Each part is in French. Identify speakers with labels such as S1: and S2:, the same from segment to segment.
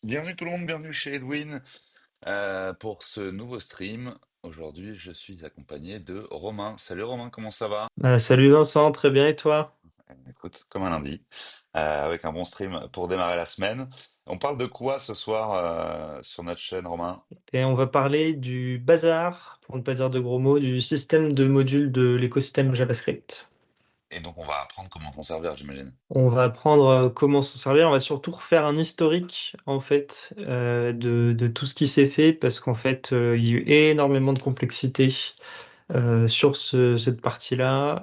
S1: Bienvenue tout le monde, bienvenue chez Edwin pour ce nouveau stream. Aujourd'hui, je suis accompagné de Romain. Salut Romain, comment ça va?
S2: Salut Vincent, très bien et toi?
S1: Écoute, comme un lundi, avec un bon stream pour démarrer la semaine. On parle de quoi ce soir sur notre chaîne, Romain?
S2: Et on va parler du bazar, pour ne pas dire de gros mots, du système de modules de l'écosystème JavaScript.
S1: Et donc on va apprendre comment s'en servir, j'imagine.
S2: On va apprendre comment s'en servir, on va surtout refaire un historique en fait de tout ce qui s'est fait parce qu'en fait il y a eu énormément de complexité sur cette partie-là.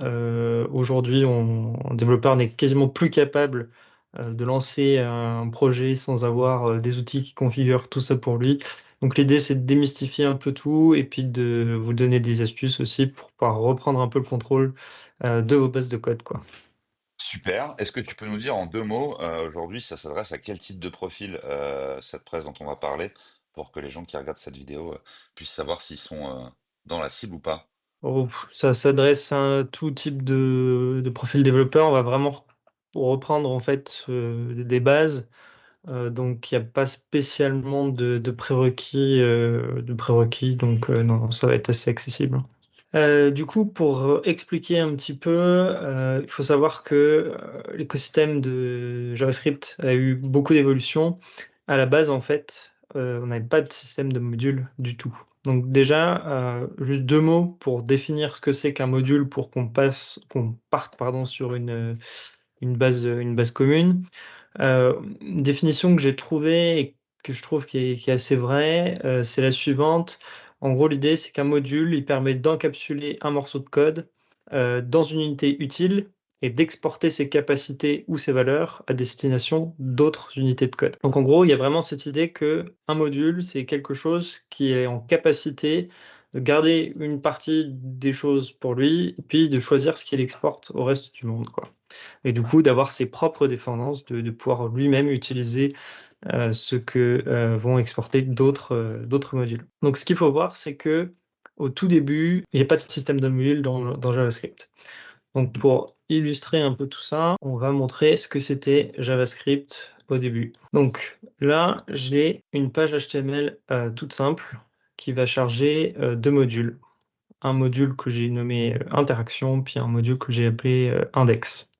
S2: Aujourd'hui, un développeur n'est quasiment plus capable de lancer un projet sans avoir des outils qui configurent tout ça pour lui. Donc l'idée, c'est de démystifier un peu tout et puis de vous donner des astuces aussi pour pouvoir reprendre un peu le contrôle de vos bases de code, quoi.
S1: Super. Est-ce que tu peux nous dire en deux mots, aujourd'hui, ça s'adresse à quel type de profil cette presse dont on va parler pour que les gens qui regardent cette vidéo puissent savoir s'ils sont dans la cible ou pas?
S2: Oh, ça s'adresse à tout type de profil développeur. On va vraiment reprendre en fait des bases. Donc, il n'y a pas spécialement de prérequis, donc non, ça va être assez accessible. Du coup, pour expliquer un petit peu, il faut savoir que l'écosystème de JavaScript a eu beaucoup d'évolutions. À la base, en fait, on n'avait pas de système de module du tout. Donc déjà, juste deux mots pour définir ce que c'est qu'un module pour qu'on parte, pardon, sur une base commune. Une définition que j'ai trouvée et que je trouve qui est assez vraie, c'est la suivante. En gros, l'idée, c'est qu'un module, il permet d'encapsuler un morceau de code dans une unité utile et d'exporter ses capacités ou ses valeurs à destination d'autres unités de code. Donc en gros, il y a vraiment cette idée que un module, c'est quelque chose qui est en capacité de garder une partie des choses pour lui, et puis de choisir ce qu'il exporte au reste du monde, quoi. Et du coup, d'avoir ses propres dépendances, de pouvoir lui-même utiliser ce que vont exporter d'autres modules. Donc, ce qu'il faut voir, c'est que au tout début, il n'y a pas de système de module dans JavaScript. Donc, pour illustrer un peu tout ça, on va montrer ce que c'était JavaScript au début. Donc là, j'ai une page HTML toute simple qui va charger deux modules. Un module que j'ai nommé interaction, puis un module que j'ai appelé index.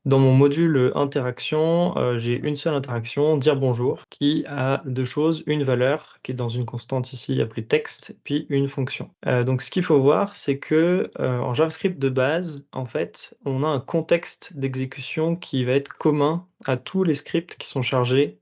S2: Dans mon module interaction, j'ai une seule interaction, dire bonjour, qui a deux choses, une valeur qui est dans une constante ici appelée texte, puis une fonction. Donc ce qu'il faut voir, c'est que en JavaScript de base, en fait, on a un contexte d'exécution qui va être commun à tous les scripts qui sont chargés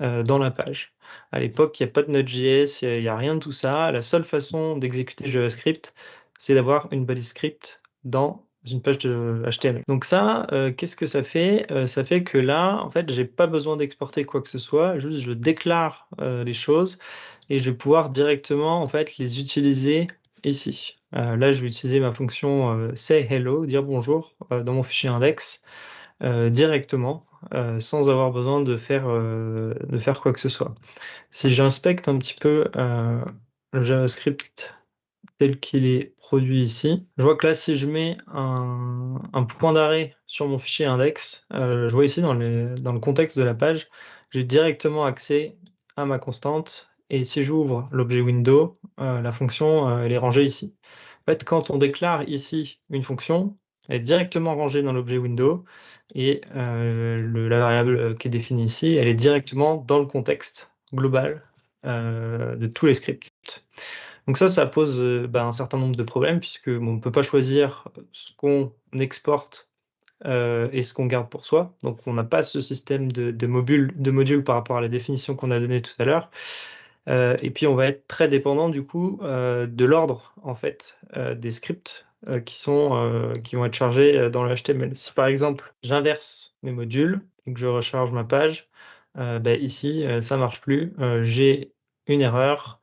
S2: dans la page. À l'époque, il n'y a pas de Node.js, il n'y a rien de tout ça. La seule façon d'exécuter JavaScript, c'est d'avoir une balise script dans une page de HTML. Donc ça, qu'est-ce que ça fait? Ça fait que là, en fait, j'ai pas besoin d'exporter quoi que ce soit, juste je déclare les choses et je vais pouvoir directement en fait les utiliser ici. Là, je vais utiliser ma fonction say hello, dire bonjour dans mon fichier index directement sans avoir besoin de faire quoi que ce soit. Si j'inspecte un petit peu le JavaScript tel qu'il est produit ici, je vois que là, si je mets un point d'arrêt sur mon fichier index, je vois ici dans le contexte de la page, j'ai directement accès à ma constante. Et si j'ouvre l'objet window, la fonction, elle est rangée ici. En fait, quand on déclare ici une fonction, elle est directement rangée dans l'objet window et la variable qui est définie ici, elle est directement dans le contexte global de tous les scripts. Donc ça pose un certain nombre de problèmes puisque on ne peut pas choisir ce qu'on exporte et ce qu'on garde pour soi. Donc on n'a pas ce système de modules par rapport à la définition qu'on a donnée tout à l'heure. Et puis on va être très dépendant du coup de l'ordre en fait des scripts qui vont être chargés dans le HTML. Si par exemple j'inverse mes modules et que je recharge ma page, ici ça marche plus. J'ai une erreur.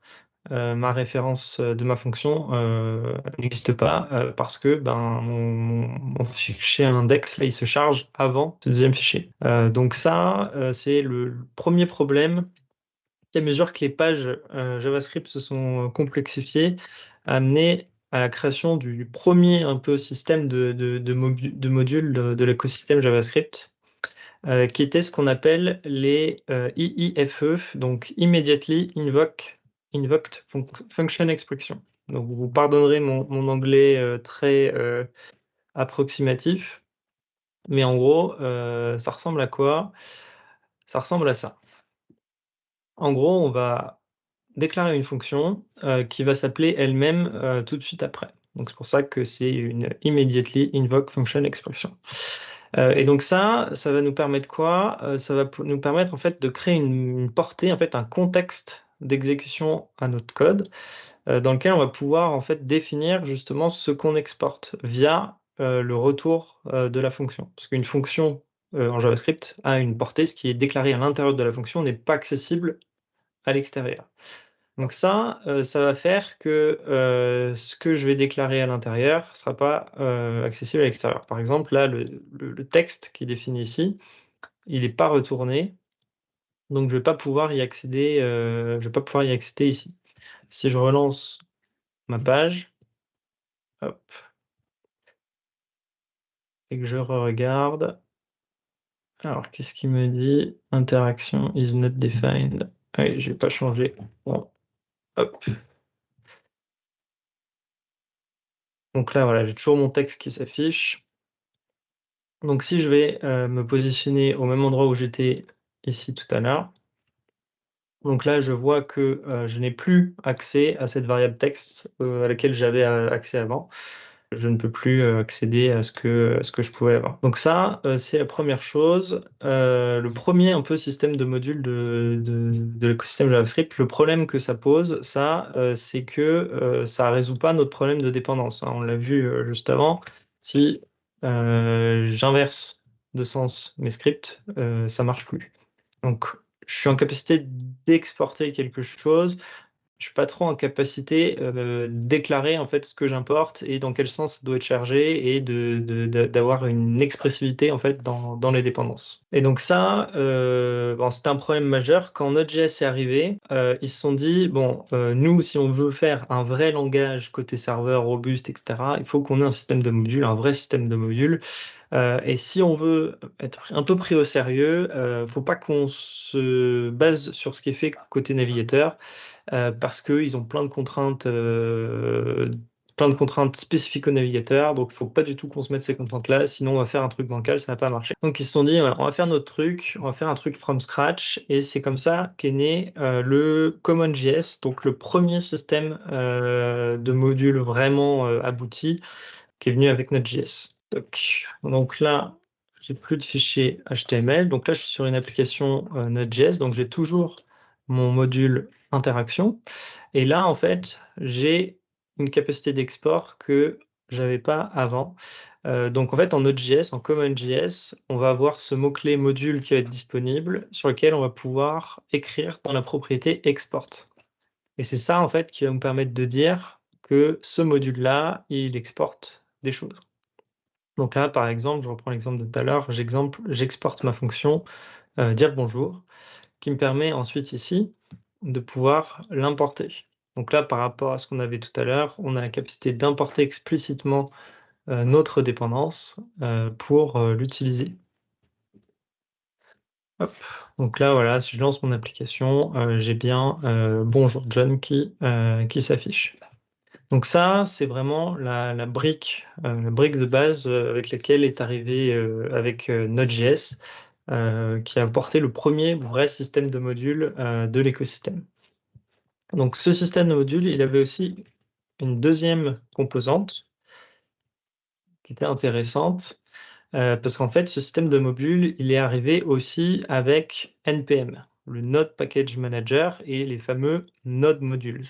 S2: Ma référence de ma fonction n'existe pas parce que mon fichier index là il se charge avant ce deuxième fichier. Donc ça c'est le premier problème à mesure que les pages JavaScript se sont complexifiées, a amené à la création du premier un peu système de modules de l'écosystème JavaScript. qui était ce qu'on appelle les IIFE, donc Immediately Invoked Function Expression. Donc vous pardonnerez mon anglais très approximatif, mais en gros, ça ressemble à quoi? Ça ressemble à ça. En gros, on va déclarer une fonction qui va s'appeler elle-même tout de suite après. Donc c'est pour ça que c'est une Immediately Invoke Function Expression. Et donc ça va nous permettre quoi? Ça va nous permettre en fait de créer une portée, en fait un contexte d'exécution à notre code dans lequel on va pouvoir en fait définir justement ce qu'on exporte via le retour de la fonction. Parce qu'une fonction en JavaScript a une portée, ce qui est déclaré à l'intérieur de la fonction n'est pas accessible à l'extérieur. Donc ça va faire que ce que je vais déclarer à l'intérieur ne sera pas accessible à l'extérieur. Par exemple, là, le texte qui est défini ici, il n'est pas retourné, donc je ne vais pas pouvoir y accéder, je vais pas pouvoir y accéder ici. Si je relance ma page, hop, et que je regarde, alors qu'est-ce qu'il me dit? Interaction is not defined. Ah oui, je n'ai pas changé. Bon, hop. Donc là, voilà, j'ai toujours mon texte qui s'affiche. Donc si je vais me positionner au même endroit où j'étais ici tout à l'heure, donc là je vois que je n'ai plus accès à cette variable texte à laquelle j'avais accès avant. Je ne peux plus accéder à ce que je pouvais avoir. Donc ça, c'est la première chose. Le premier un peu système de module de l'écosystème JavaScript, le problème que ça pose, ça, c'est que ça ne résout pas notre problème de dépendance, hein. On l'a vu juste avant. Si j'inverse de sens mes scripts, ça marche plus. Donc, je suis en capacité d'exporter quelque chose, je suis pas trop en capacité de déclarer en fait ce que j'importe et dans quel sens ça doit être chargé et d'avoir une expressivité en fait dans les dépendances. Et donc ça, bon, c'était un problème majeur. Quand Node.js est arrivé, ils se sont dit, bon, nous, si on veut faire un vrai langage côté serveur robuste, etc., il faut qu'on ait un système de modules, un vrai système de modules. Et si on veut être un peu pris au sérieux, faut pas qu'on se base sur ce qui est fait côté navigateur, parce qu'ils ont plein de contraintes spécifiques au navigateur, donc il faut pas du tout qu'on se mette ces contraintes-là, sinon on va faire un truc bancal, ça va pas marcher. Donc ils se sont dit, voilà, on va faire notre truc, on va faire un truc from scratch, et c'est comme ça qu'est né le CommonJS, donc le premier système de modules vraiment abouti, qui est venu avec Node.js. Donc là, j'ai plus de fichiers HTML. Donc là, je suis sur une application Node.js. Donc j'ai toujours mon module interaction. Et là, en fait, j'ai une capacité d'export que j'avais pas avant. Donc en fait, en Node.js, en CommonJS, on va avoir ce mot-clé module qui va être disponible, sur lequel on va pouvoir écrire dans la propriété export. Et c'est ça, en fait, qui va nous permettre de dire que ce module-là, il exporte des choses. Donc là, par exemple, je reprends l'exemple de tout à l'heure, j'exporte ma fonction dire bonjour, qui me permet ensuite ici de pouvoir l'importer. Donc là, par rapport à ce qu'on avait tout à l'heure, on a la capacité d'importer explicitement notre dépendance pour l'utiliser. Hop. Donc là, voilà, si je lance mon application, j'ai bien bonjour John qui s'affiche. Donc ça, c'est vraiment la brique de base avec laquelle est arrivé avec Node.js, qui a apporté le premier vrai système de modules de l'écosystème. Donc ce système de modules, il avait aussi une deuxième composante qui était intéressante, parce qu'en fait, ce système de modules, il est arrivé aussi avec NPM, le Node Package Manager et les fameux Node Modules.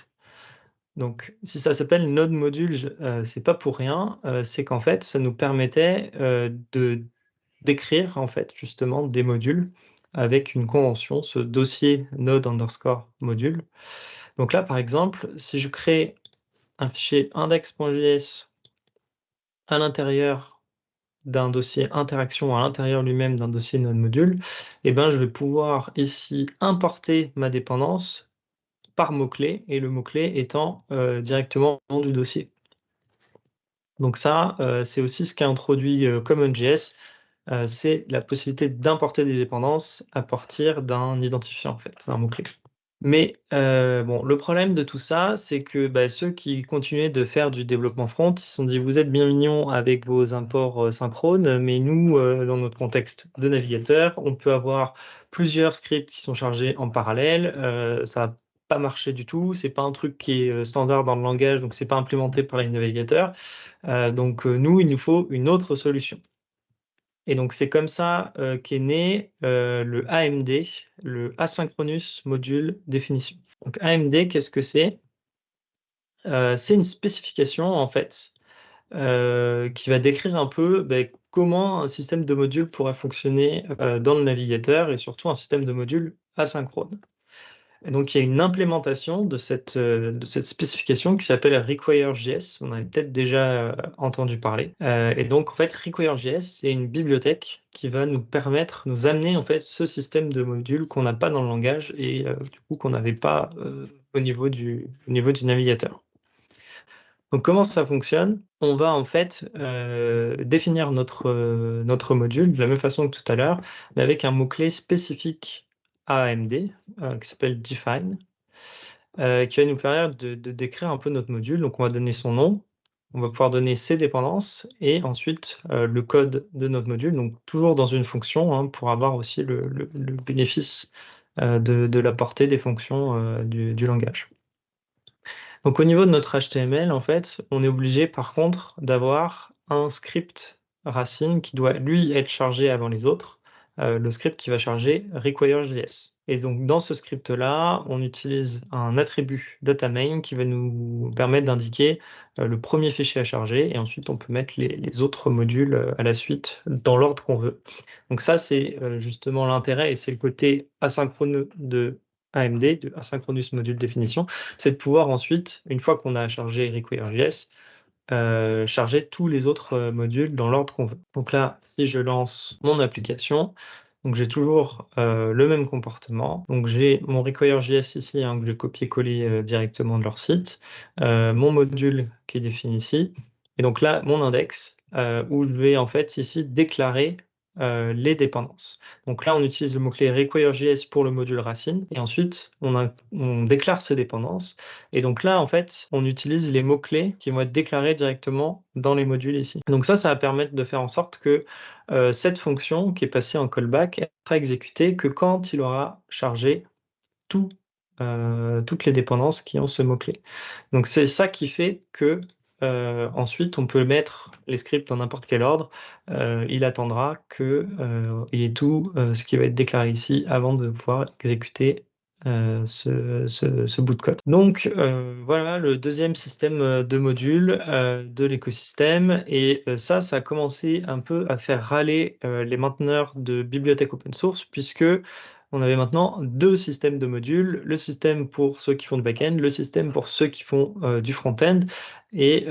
S2: Donc, si ça s'appelle Node Modules, c'est pas pour rien. C'est qu'en fait, ça nous permettait d'écrire en fait justement des modules avec une convention, ce dossier node underscore module. Donc là, par exemple, si je crée un fichier index.js à l'intérieur d'un dossier interaction à l'intérieur lui-même d'un dossier node module, eh ben, je vais pouvoir ici importer ma dépendance par mot-clé, et le mot-clé étant directement le nom du dossier. Donc ça, c'est aussi ce qu'a introduit CommonJS, c'est la possibilité d'importer des dépendances à partir d'un identifiant, en fait, d'un mot-clé. Mais bon, le problème de tout ça, c'est que ceux qui continuaient de faire du développement front, ils se sont dit, vous êtes bien mignons avec vos imports synchrones, mais nous, dans notre contexte de navigateur, on peut avoir plusieurs scripts qui sont chargés en parallèle. Ça n'a pas marché du tout. C'est pas un truc qui est standard dans le langage, donc c'est pas implémenté par les navigateurs. Donc nous, il nous faut une autre solution. Et donc c'est comme ça qu'est né le AMD, le Asynchronous Module Definition. Donc AMD, qu'est-ce que c'est? C'est une spécification en fait qui va décrire un peu comment un système de modules pourrait fonctionner dans le navigateur et surtout un système de modules asynchrone. Et donc, il y a une implémentation de cette spécification qui s'appelle Require.js. On avait peut-être déjà entendu parler. Et donc, en fait, Require.js, c'est une bibliothèque qui va nous permettre, nous amener en fait ce système de modules qu'on n'a pas dans le langage et du coup qu'on n'avait pas au niveau du navigateur. Donc, comment ça fonctionne? On va en fait définir notre module de la même façon que tout à l'heure, mais avec un mot-clé spécifique à AMD qui s'appelle define, qui va nous permettre de décrire un peu notre module. Donc, on va donner son nom, on va pouvoir donner ses dépendances et ensuite le code de notre module, donc toujours dans une fonction hein, pour avoir aussi le bénéfice de la portée des fonctions du langage. Donc au niveau de notre HTML, en fait, on est obligé par contre d'avoir un script racine qui doit lui être chargé avant les autres, le script qui va charger require.js. Et donc dans ce script-là, on utilise un attribut dataMain qui va nous permettre d'indiquer le premier fichier à charger et ensuite on peut mettre les autres modules à la suite dans l'ordre qu'on veut. Donc ça c'est justement l'intérêt et c'est le côté asynchrone de AMD, de Asynchronous Module Definition, c'est de pouvoir ensuite, une fois qu'on a chargé Require.js, charger tous les autres modules dans l'ordre qu'on veut. Donc là, si je lance mon application, donc j'ai toujours le même comportement. Donc j'ai mon Require.js ici, hein, que je copier-coller directement de leur site, mon module qui est défini ici, et donc là, mon index, où je vais en fait ici déclarer les dépendances. Donc là, on utilise le mot-clé require.js pour le module racine, et ensuite, on déclare ces dépendances. Et donc là, en fait, on utilise les mots-clés qui vont être déclarés directement dans les modules ici. Donc ça va permettre de faire en sorte que cette fonction qui est passée en callback elle sera exécutée que quand il aura chargé toutes les dépendances qui ont ce mot-clé. Donc c'est ça qui fait que ensuite on peut mettre les scripts dans n'importe quel ordre. Il attendra qu'il y ait tout ce qui va être déclaré ici avant de pouvoir exécuter ce bout de code. Donc voilà le deuxième système de modules de l'écosystème et ça a commencé un peu à faire râler les mainteneurs de bibliothèques open source puisque on avait maintenant deux systèmes de modules, le système pour ceux qui font du back-end, le système pour ceux qui font du front-end. Et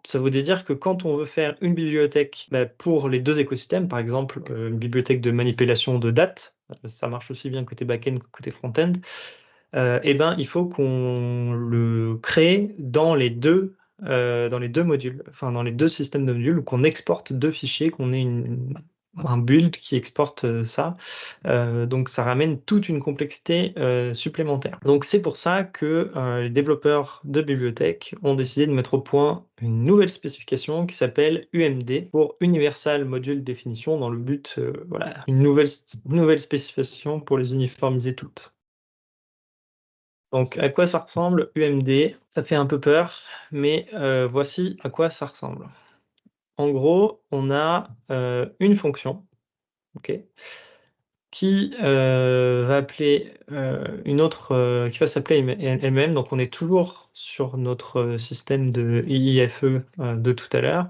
S2: ça voudrait dire que quand on veut faire une bibliothèque pour les deux écosystèmes, par exemple une bibliothèque de manipulation de date, ça marche aussi bien côté back-end que côté front-end, il faut qu'on le crée dans les deux modules, enfin dans les deux systèmes de modules, qu'on exporte deux fichiers, qu'on ait un build qui exporte ça. Donc ça ramène toute une complexité supplémentaire. Donc c'est pour ça que les développeurs de bibliothèques ont décidé de mettre au point une nouvelle spécification qui s'appelle UMD pour Universal Module Definition dans le but, voilà, une nouvelle spécification pour les uniformiser toutes. Donc, à quoi ça ressemble UMD? Ça fait un peu peur, mais voici à quoi ça ressemble. En gros, on a une fonction, ok, qui va appeler une autre, qui va s'appeler elle-même. Donc, on est toujours sur notre système de IIFE de tout à l'heure,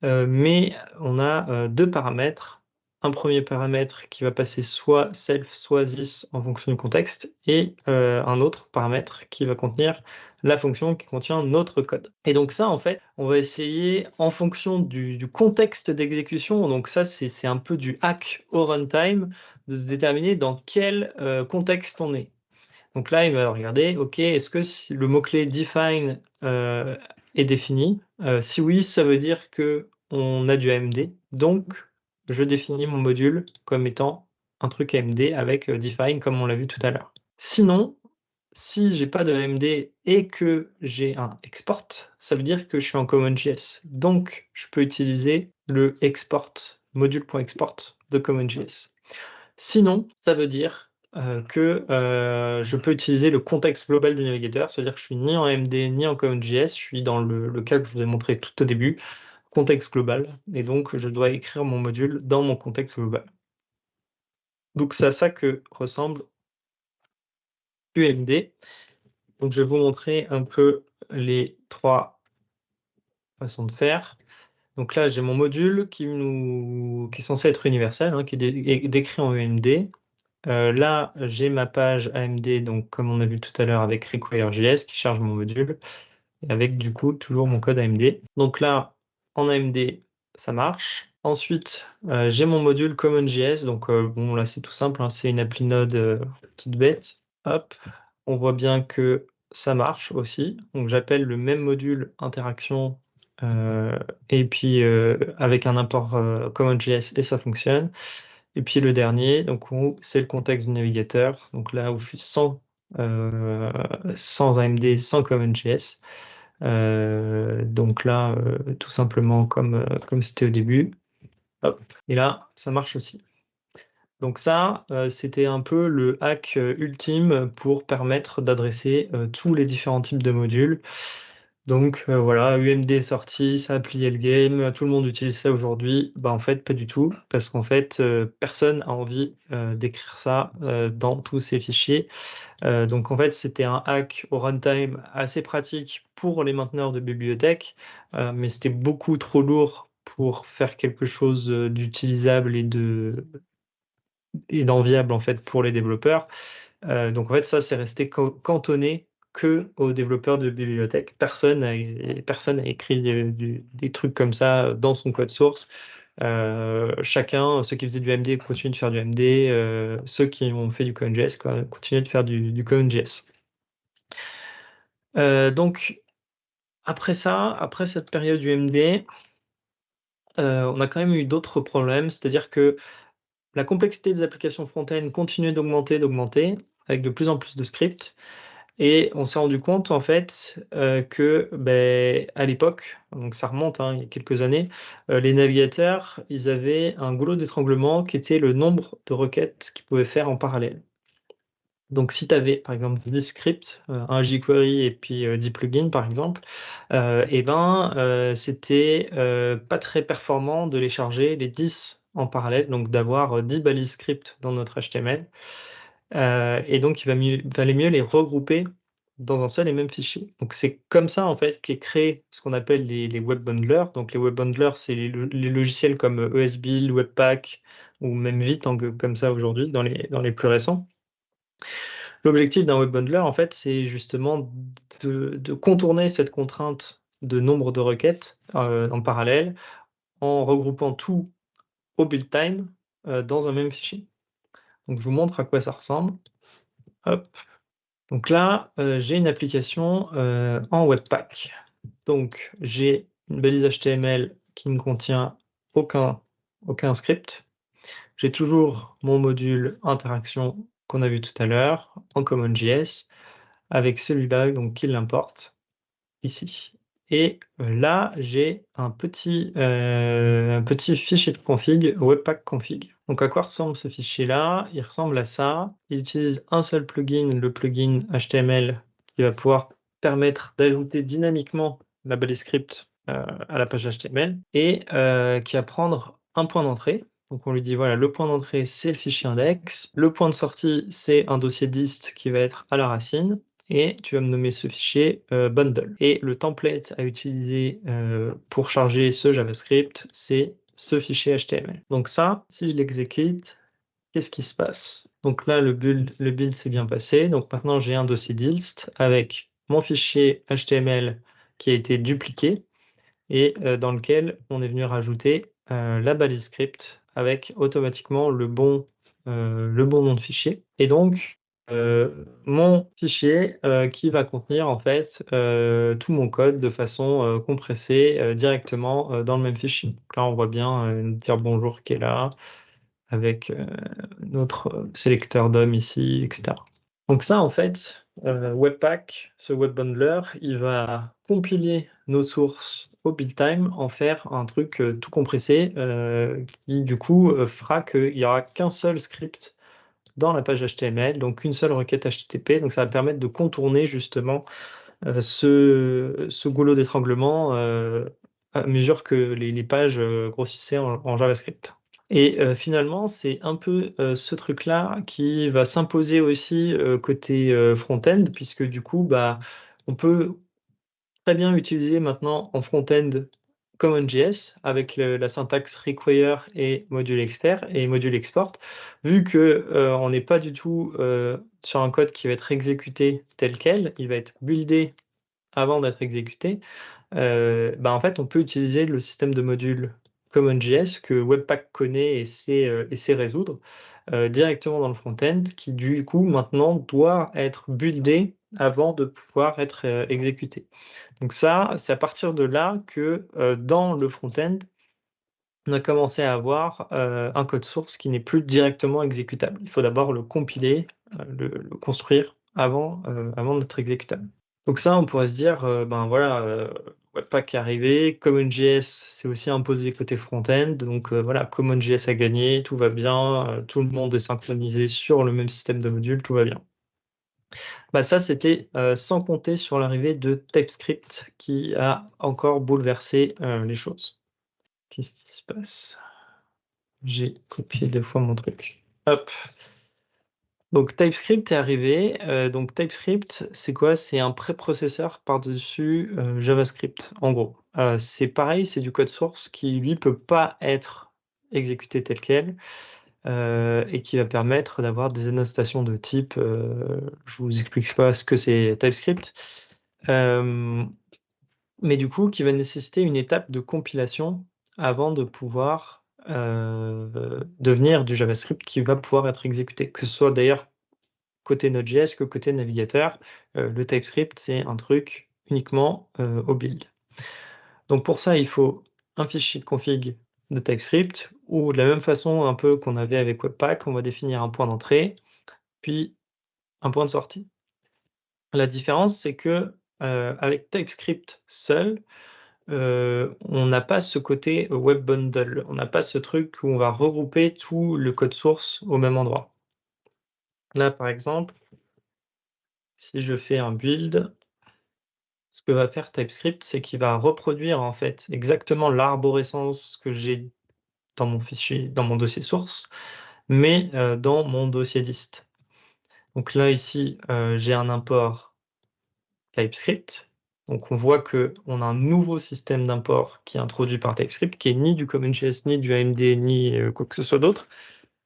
S2: mais on a deux paramètres. Un premier paramètre qui va passer soit self, soit this en fonction du contexte, et un autre paramètre qui va contenir la fonction qui contient notre code. Et donc ça, en fait, on va essayer en fonction du contexte d'exécution, donc ça, c'est un peu du hack au runtime, de se déterminer dans quel contexte on est. Donc là, il va regarder, OK, est-ce que le mot-clé define est défini? Si oui, ça veut dire qu'on a du AMD, donc je définis mon module comme étant un truc AMD avec define comme on l'a vu tout à l'heure. Sinon, si j'ai pas de AMD et que j'ai un export, ça veut dire que je suis en CommonJS. Donc, je peux utiliser le export, module.export de CommonJS. Sinon, ça veut dire que je peux utiliser le contexte global du navigateur, c'est-à-dire que je suis ni en AMD ni en CommonJS, je suis dans le cas que je vous ai montré tout au début, contexte global, et donc je dois écrire mon module dans mon contexte global. Donc c'est à ça que ressemble UMD. Donc je vais vous montrer un peu les trois façons de faire. Donc là, j'ai mon module qui est censé être universel, hein, qui est décrit en UMD. Là, j'ai ma page AMD, donc comme on a vu tout à l'heure avec require.js qui charge mon module, et avec du coup toujours mon code AMD. Donc là, en AMD, ça marche. Ensuite, j'ai mon module CommonJS, donc bon là c'est tout simple, hein, c'est une appli Node toute bête. Hop, on voit bien que ça marche aussi. Donc j'appelle le même module interaction et puis avec un import CommonJS et ça fonctionne. Et puis le dernier, donc c'est le contexte du navigateur. Donc là où je suis sans AMD, sans CommonJS. Donc là, tout simplement comme c'était au début. Hop. Et là, ça marche aussi. Donc ça, c'était un peu le hack ultime pour permettre d'adresser tous les différents types de modules. Donc voilà, UMD est sorti, ça a plié le game, tout le monde utilise ça aujourd'hui. Bah en fait, pas du tout, parce qu'en fait, personne n'a envie d'écrire ça dans tous ces fichiers. Donc en fait, c'était un hack au runtime assez pratique pour les mainteneurs de bibliothèques, mais c'était beaucoup trop lourd pour faire quelque chose d'utilisable et d'enviable en fait pour les développeurs. Donc en fait, ça, c'est resté cantonné que aux développeurs de bibliothèques. Personne n'a écrit des trucs comme ça dans son code source. Chacun, ceux qui faisaient du MD continuent de faire du MD, ceux qui ont fait du ConeJS continuent de faire du ConeJS. Donc après ça, après cette période du MD, on a quand même eu d'autres problèmes, c'est-à-dire que la complexité des applications front-end continuait d'augmenter, avec de plus en plus de scripts. Et on s'est rendu compte en fait que à l'époque, donc ça remonte hein, il y a quelques années, les navigateurs, ils avaient un goulot d'étranglement qui était le nombre de requêtes qu'ils pouvaient faire en parallèle. Donc si tu avais par exemple 10 scripts, un jQuery et puis 10 plugins par exemple, c'était pas très performant de les charger les 10 en parallèle, donc d'avoir 10 balises script dans notre HTML. Et donc, valait mieux les regrouper dans un seul et même fichier. Donc, c'est comme ça, en fait, qu'est créé ce qu'on appelle les web bundlers. Donc, les web bundlers, c'est les logiciels comme ESBuild, Webpack ou même Vite, comme ça aujourd'hui, dans les plus récents. L'objectif d'un web bundler, en fait, c'est justement de contourner cette contrainte de nombre de requêtes en parallèle en regroupant tout au build time dans un même fichier. Donc, je vous montre à quoi ça ressemble. Hop. Donc là, j'ai une application en Webpack. Donc j'ai une balise HTML qui ne contient aucun script. J'ai toujours mon module interaction qu'on a vu tout à l'heure en CommonJS avec celui-là donc qui l'importe ici. Et là, j'ai un petit fichier de config, Webpack config. Donc à quoi ressemble ce fichier-là? Il ressemble à ça. Il utilise un seul plugin, le plugin HTML, qui va pouvoir permettre d'ajouter dynamiquement la balise script à la page HTML et qui va prendre un point d'entrée. Donc on lui dit voilà, le point d'entrée, c'est le fichier index. Le point de sortie, c'est un dossier dist qui va être à la racine et tu vas me nommer ce fichier bundle. Et le template à utiliser pour charger ce JavaScript, c'est ce fichier HTML. Donc ça, si je l'exécute, qu'est-ce qui se passe? Donc là, le build s'est bien passé. Donc maintenant, j'ai un dossier dist avec mon fichier HTML qui a été dupliqué et dans lequel on est venu rajouter la balise script avec automatiquement le bon nom de fichier. Et donc, mon fichier qui va contenir en fait tout mon code de façon compressée directement dans le même fichier. Donc là, on voit bien dire bonjour qui est là avec notre sélecteur DOM ici, etc. Donc ça, en fait, Webpack, ce web bundler, il va compiler nos sources au build time, en faire un truc tout compressé qui du coup fera qu'il n'y aura qu'un seul script dans la page HTML, donc une seule requête HTTP. Donc ça va permettre de contourner justement ce goulot d'étranglement à mesure que les pages grossissaient en JavaScript. Et finalement, c'est un peu ce truc-là qui va s'imposer aussi côté front-end, puisque du coup, bah, on peut très bien utiliser maintenant en front-end CommonJS avec la syntaxe require et module expert et module export, vu que on n'est pas du tout sur un code qui va être exécuté tel quel, il va être buildé avant d'être exécuté. Bah, en fait, on peut utiliser le système de modules CommonJS que Webpack connaît et sait résoudre directement dans le front-end, qui du coup maintenant doit être buildé avant de pouvoir être exécuté. Donc ça, c'est à partir de là que dans le front-end, on a commencé à avoir un code source qui n'est plus directement exécutable. Il faut d'abord le compiler, le construire avant d'être exécutable. Donc ça, on pourrait se dire, ben voilà, Webpack est arrivé, CommonJS s'est aussi imposé côté front-end, donc voilà, CommonJS a gagné, tout va bien, tout le monde est synchronisé sur le même système de modules, tout va bien. Bah ça, c'était sans compter sur l'arrivée de TypeScript qui a encore bouleversé les choses. Qu'est-ce qui se passe? J'ai copié 2 fois mon truc. Hop. Donc TypeScript est arrivé. Donc TypeScript, c'est quoi? C'est un préprocesseur par-dessus JavaScript, en gros. C'est pareil, c'est du code source qui, lui, peut pas être exécuté tel quel et qui va permettre d'avoir des annotations de type. Je vous explique pas ce que c'est TypeScript. Mais du coup, qui va nécessiter une étape de compilation avant de pouvoir devenir du JavaScript qui va pouvoir être exécuté, que ce soit d'ailleurs côté Node.js que côté navigateur. Le TypeScript, c'est un truc uniquement au build. Donc pour ça, il faut un fichier de config de TypeScript, ou de la même façon un peu qu'on avait avec Webpack, on va définir un point d'entrée, puis un point de sortie. La différence, c'est que avec TypeScript seul, on n'a pas ce côté web bundle, on n'a pas ce truc où on va regrouper tout le code source au même endroit. Là, par exemple, si je fais un build, ce que va faire TypeScript, c'est qu'il va reproduire en fait exactement l'arborescence que j'ai dans mon fichier, dans mon dossier source, mais dans mon dossier dist. Donc là, ici, j'ai un import TypeScript. Donc on voit qu'on a un nouveau système d'import qui est introduit par TypeScript, qui est ni du CommonJS, ni du AMD, ni quoi que ce soit d'autre.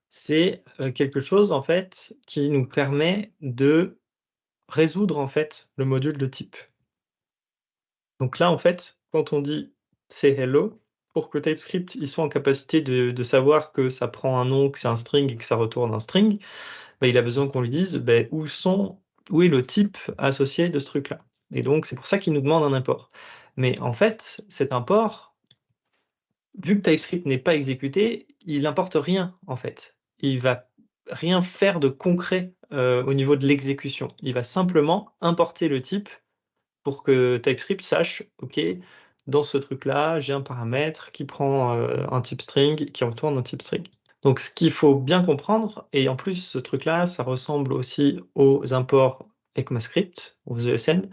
S2: C'est quelque chose en fait qui nous permet de résoudre en fait le module de type. Donc là en fait, quand on dit c'est hello, pour que TypeScript il soit en capacité de savoir que ça prend un nom, que c'est un string et que ça retourne un string, bah, il a besoin qu'on lui dise bah, où est le type associé de ce truc-là. Et donc, c'est pour ça qu'il nous demande un import. Mais en fait, cet import, vu que TypeScript n'est pas exécuté, il n'importe rien, en fait. Il va rien faire de concret au niveau de l'exécution. Il va simplement importer le type pour que TypeScript sache, OK, dans ce truc-là, j'ai un paramètre qui prend un type string, qui retourne un type string. Donc, ce qu'il faut bien comprendre, et en plus, ce truc-là, ça ressemble aussi aux imports ECMAScript, aux ESN.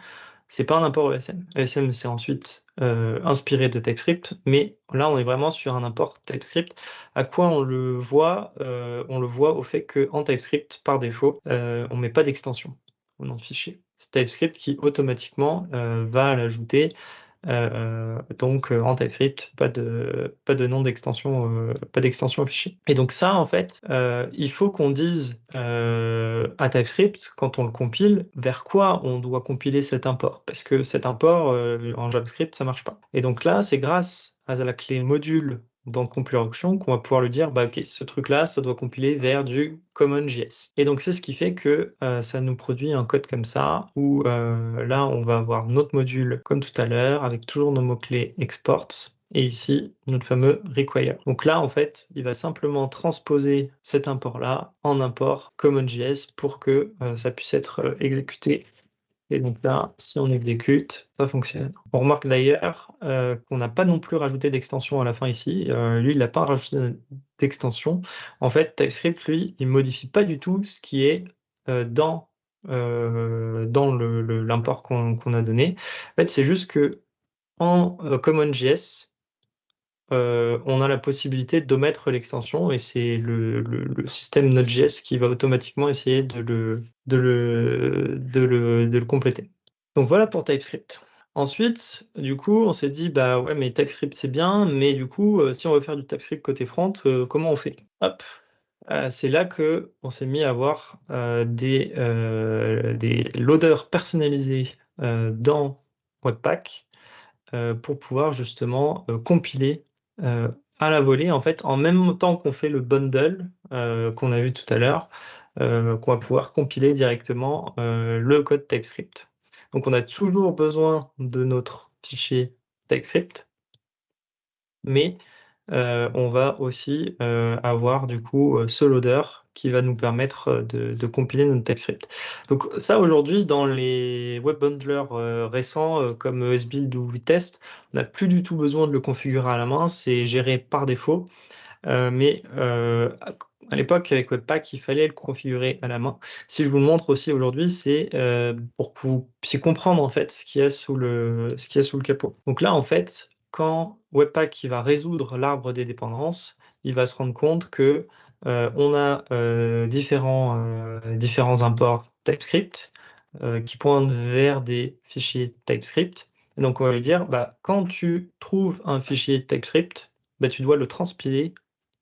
S2: C'est pas un import ESN. ESN, c'est ensuite inspiré de TypeScript, mais là, on est vraiment sur un import TypeScript. À quoi on le voit? On le voit au fait qu'en TypeScript, par défaut, on met pas d'extension au nom de fichier. C'est TypeScript qui automatiquement va l'ajouter. Donc en TypeScript, pas de nom d'extension, pas d'extension au fichier. Et donc ça, en fait, il faut qu'on dise à TypeScript, quand on le compile, vers quoi on doit compiler cet import. Parce que cet import, en JavaScript, ça marche pas. Et donc là, c'est grâce à la clé module dans CompilerAuction qu'on va pouvoir lui dire, bah, ok, ce truc-là, ça doit compiler vers du CommonJS. Et donc, c'est ce qui fait que ça nous produit un code comme ça, où là, on va avoir notre module comme tout à l'heure, avec toujours nos mots-clés exports, et ici, notre fameux require. Donc là, en fait, il va simplement transposer cet import-là en import CommonJS pour que ça puisse être exécuté. Et donc là, si on exécute, ça fonctionne. On remarque d'ailleurs qu'on n'a pas non plus rajouté d'extension à la fin ici. Lui, il n'a pas rajouté d'extension. En fait, TypeScript, lui, il modifie pas du tout ce qui est dans l'import qu'on a donné. En fait, c'est juste que en CommonJS, on a la possibilité d'omettre l'extension et c'est le système Node.js qui va automatiquement essayer de le compléter. Donc voilà pour TypeScript. Ensuite, du coup, on s'est dit, bah ouais, mais TypeScript c'est bien, mais du coup, si on veut faire du TypeScript côté front, comment on fait? Hop, c'est là que on s'est mis à avoir des loaders personnalisés dans Webpack pour pouvoir justement compiler à la volée, en fait, en même temps qu'on fait le bundle qu'on a vu tout à l'heure, qu'on va pouvoir compiler directement le code TypeScript. Donc on a toujours besoin de notre fichier TypeScript, mais on va aussi avoir du coup ce loader qui va nous permettre de compiler notre TypeScript. Donc ça aujourd'hui dans les web bundlers récents comme ESBuild ou Vitest, on n'a plus du tout besoin de le configurer à la main, c'est géré par défaut. Mais à l'époque, avec Webpack, il fallait le configurer à la main. Si je vous le montre aussi aujourd'hui, c'est pour que vous puissiez comprendre en fait ce qu'il y a sous le capot. Donc là, en fait, quand Webpack il va résoudre l'arbre des dépendances, il va se rendre compte que on a différents imports TypeScript qui pointent vers des fichiers TypeScript. Et donc, on va lui dire, bah, quand tu trouves un fichier TypeScript, bah, tu dois le transpiler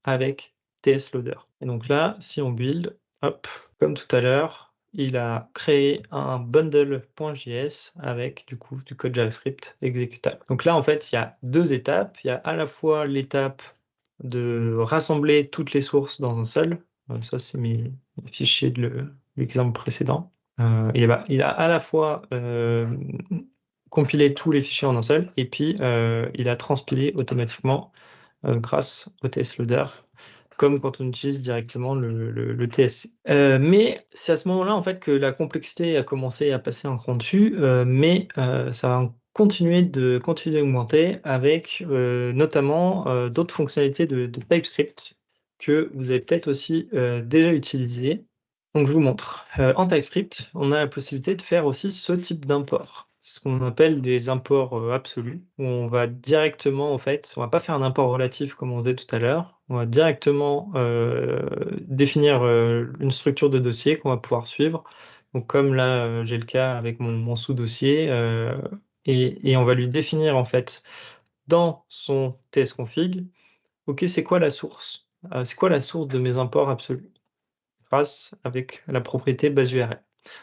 S2: avec tsloader. Et donc là, si on build, hop, comme tout à l'heure, il a créé un bundle.js avec du coup du code JavaScript exécutable. Donc là, en fait, il y a deux étapes. Il y a à la fois l'étape de rassembler toutes les sources dans un seul. Ça, c'est mes fichiers de l'exemple précédent. Il a à la fois compilé tous les fichiers en un seul, et puis il a transpilé automatiquement grâce au tsloader, comme quand on utilise directement le TSC. Mais c'est à ce moment-là en fait que la complexité a commencé à passer un cran dessus, mais ça va continuer d'augmenter avec notamment d'autres fonctionnalités de TypeScript que vous avez peut-être aussi déjà utilisées. Donc je vous montre. En TypeScript, on a la possibilité de faire aussi ce type d'import. C'est ce qu'on appelle des imports absolus, où on va directement, en fait, on va pas faire un import relatif comme on faisait tout à l'heure, on va directement définir une structure de dossier qu'on va pouvoir suivre. Donc comme là, j'ai le cas avec mon sous-dossier, et on va lui définir, en fait, dans son tsconfig, OK, c'est quoi la source? C'est quoi la source de mes imports absolus? Grâce avec la propriété base URL.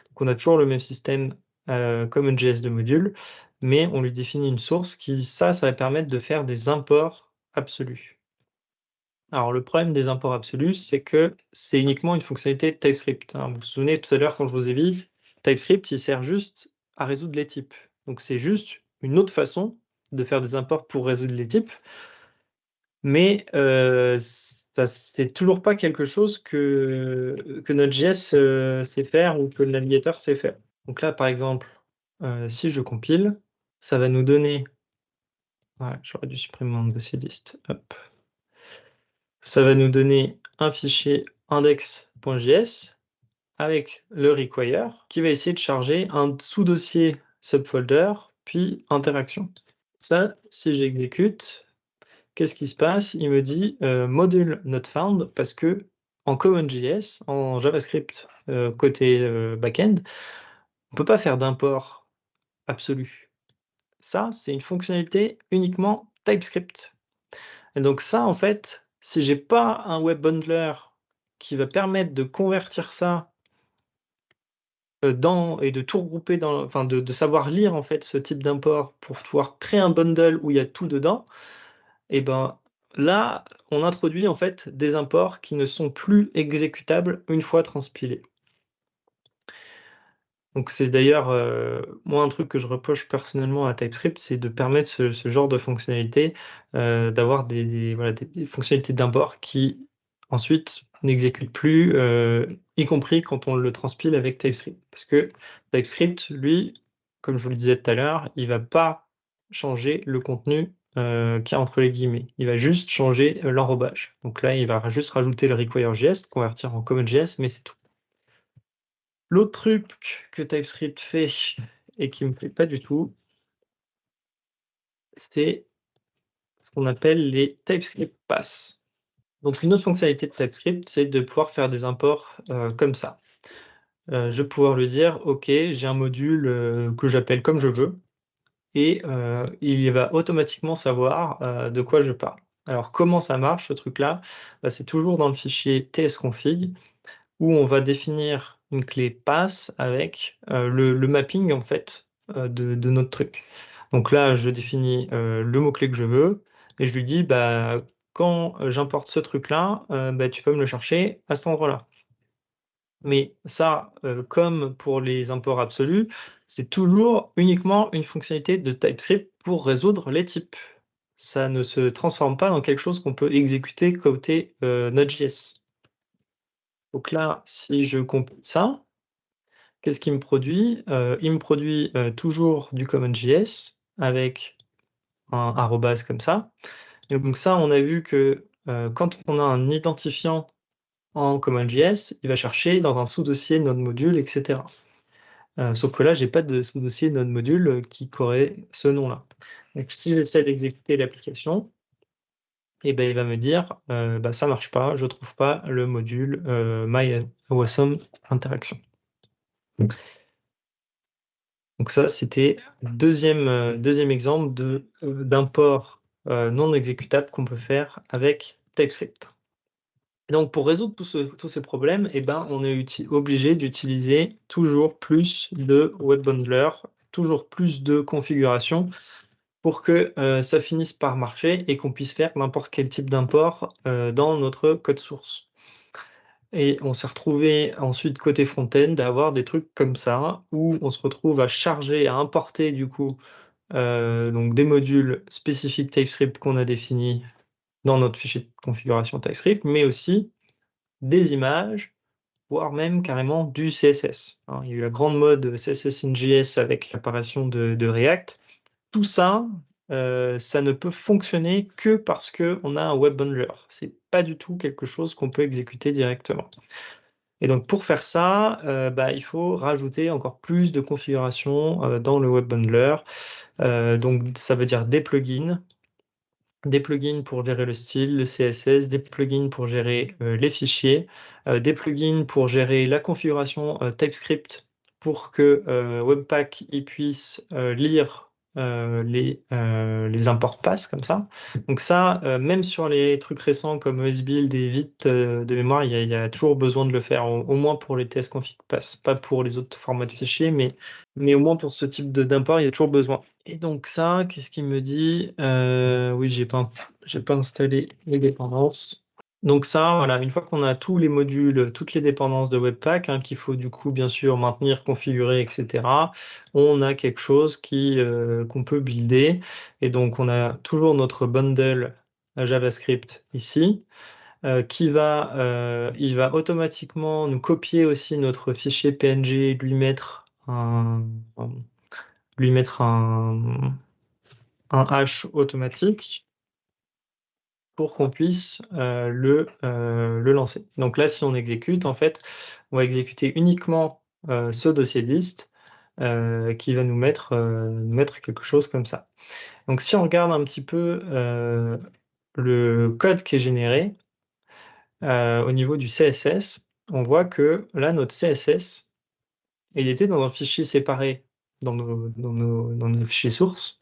S2: Donc on a toujours le même système comme un JS de module, mais on lui définit une source qui, ça va permettre de faire des imports absolus. Alors le problème des imports absolus, c'est que c'est uniquement une fonctionnalité de TypeScript, hein. Vous vous souvenez tout à l'heure quand je vous ai dit, TypeScript, il sert juste à résoudre les types. Donc c'est juste une autre façon de faire des imports pour résoudre les types. Mais c'est toujours pas quelque chose que Node.js sait faire ou que le navigateur sait faire. Donc là, par exemple, si je compile, ça va nous donner... Ouais, j'aurais dû supprimer mon dossier dist. Hop. Ça va nous donner un fichier index.js avec le require qui va essayer de charger un sous-dossier subfolder puis interaction. Ça, si j'exécute, qu'est-ce qui se passe? Il me dit module not found parce que en CommonJS, en JavaScript côté backend, on ne peut pas faire d'import absolu. Ça, c'est une fonctionnalité uniquement TypeScript. Et donc ça, en fait, si j'ai pas un web bundler qui va permettre de convertir ça et de tout regrouper enfin de savoir lire en fait ce type d'import pour pouvoir créer un bundle où il y a tout dedans, et ben là, on introduit en fait des imports qui ne sont plus exécutables une fois transpilés. Donc c'est d'ailleurs, moi un truc que je reproche personnellement à TypeScript, c'est de permettre ce genre de fonctionnalité, d'avoir voilà, des fonctionnalités d'import qui ensuite n'exécutent plus, y compris quand on le transpile avec TypeScript. Parce que TypeScript, lui, comme je vous le disais tout à l'heure, il va pas changer le contenu, qu'il y a entre les guillemets. Il va juste changer, l'enrobage. Donc là, il va juste rajouter le require.js, convertir en common.js, mais c'est tout. L'autre truc que TypeScript fait et qui me plaît pas du tout, c'est ce qu'on appelle les TypeScript pass. Donc une autre fonctionnalité de TypeScript, c'est de pouvoir faire des imports, comme ça. Je vais pouvoir lui dire: «OK, j'ai un module, que j'appelle comme je veux» et il va automatiquement savoir, de quoi je parle. Alors comment ça marche ce truc-là? Bah, c'est toujours dans le fichier tsconfig où on va définir une clé pass avec, le mapping en fait, de notre truc. Donc là, je définis, le mot-clé que je veux et je lui dis: «Bah, quand, j'importe ce truc-là, bah, tu peux me le chercher à cet endroit-là». Mais ça, comme pour les imports absolus, c'est toujours uniquement une fonctionnalité de TypeScript pour résoudre les types. Ça ne se transforme pas dans quelque chose qu'on peut exécuter côté, Node.js. Donc là, si je compile ça, qu'est-ce qu'il me produit? Il me produit, toujours du CommonJS avec un arrobase comme ça et donc ça, on a vu que, quand on a un identifiant en CommonJS, il va chercher dans un sous-dossier node module et cetera. Sauf que là, j'ai pas de sous-dossier node module, qui aurait ce nom-là. Donc si j'essaie d'exécuter l'application et ben, il va me dire, bah, ça marche pas, je trouve pas le module, myAwesome interaction. Donc ça, c'était deuxième exemple d'import, non exécutable qu'on peut faire avec TypeScript. Et donc pour résoudre tous ces problèmes et ben, on est obligé d'utiliser toujours plus de web bundler, toujours plus de configuration pour que, ça finisse par marcher et qu'on puisse faire n'importe quel type d'import, dans notre code source. Et on s'est retrouvé ensuite côté front-end à avoir des trucs comme ça, où on se retrouve à charger, à importer du coup, donc des modules spécifiques TypeScript qu'on a définis dans notre fichier de configuration TypeScript, mais aussi des images, voire même carrément du CSS, hein. Il y a eu la grande mode CSS in JS avec l'apparition de React. Tout ça, ça ne peut fonctionner que parce qu'on a un web bundler. C'est pas du tout quelque chose qu'on peut exécuter directement. Et donc pour faire ça, bah, il faut rajouter encore plus de configurations, dans le web bundler. Donc ça veut dire des plugins pour gérer le style, le CSS, des plugins pour gérer, les fichiers, des plugins pour gérer la configuration, TypeScript pour que, Webpack il puisse, lire, les imports pass comme ça. Donc ça, même sur les trucs récents comme ESBuild et Vite, de mémoire, il y a toujours besoin de le faire, au moins pour les tsconfig pass, pas pour les autres formats de fichiers, mais au moins pour ce type d'import, il y a toujours besoin. Et donc ça, qu'est-ce qu'il me dit? Oui, j'ai pas installé les dépendances. Donc ça, voilà, une fois qu'on a tous les modules, toutes les dépendances de Webpack, hein, qu'il faut du coup bien sûr maintenir, configurer, etc., on a quelque chose qu'on peut builder. Et donc on a toujours notre bundle JavaScript ici, il va automatiquement nous copier aussi notre fichier PNG, lui mettre un hash automatique pour qu'on puisse, le lancer. Donc là, si on exécute, en fait, on va exécuter uniquement, ce dossier de liste, qui va nous mettre quelque chose comme ça. Donc si on regarde un petit peu, le code qui est généré, au niveau du CSS, on voit que là, notre CSS, il était dans un fichier séparé dans nos fichiers sources.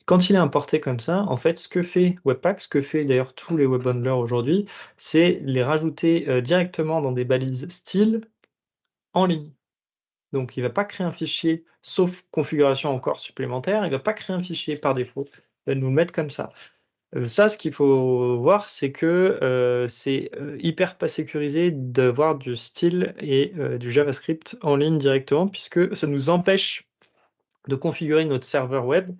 S2: Quand il est importé comme ça, en fait, ce que fait Webpack, ce que fait d'ailleurs tous les web bundlers aujourd'hui, c'est les rajouter, directement dans des balises style en ligne. Donc il va pas créer un fichier, sauf configuration encore supplémentaire, il va pas créer un fichier par défaut, il va nous le mettre comme ça. Ça, ce qu'il faut voir, c'est que c'est hyper pas sécurisé d'avoir du style et du JavaScript en ligne directement, puisque ça nous empêche de configurer notre serveur web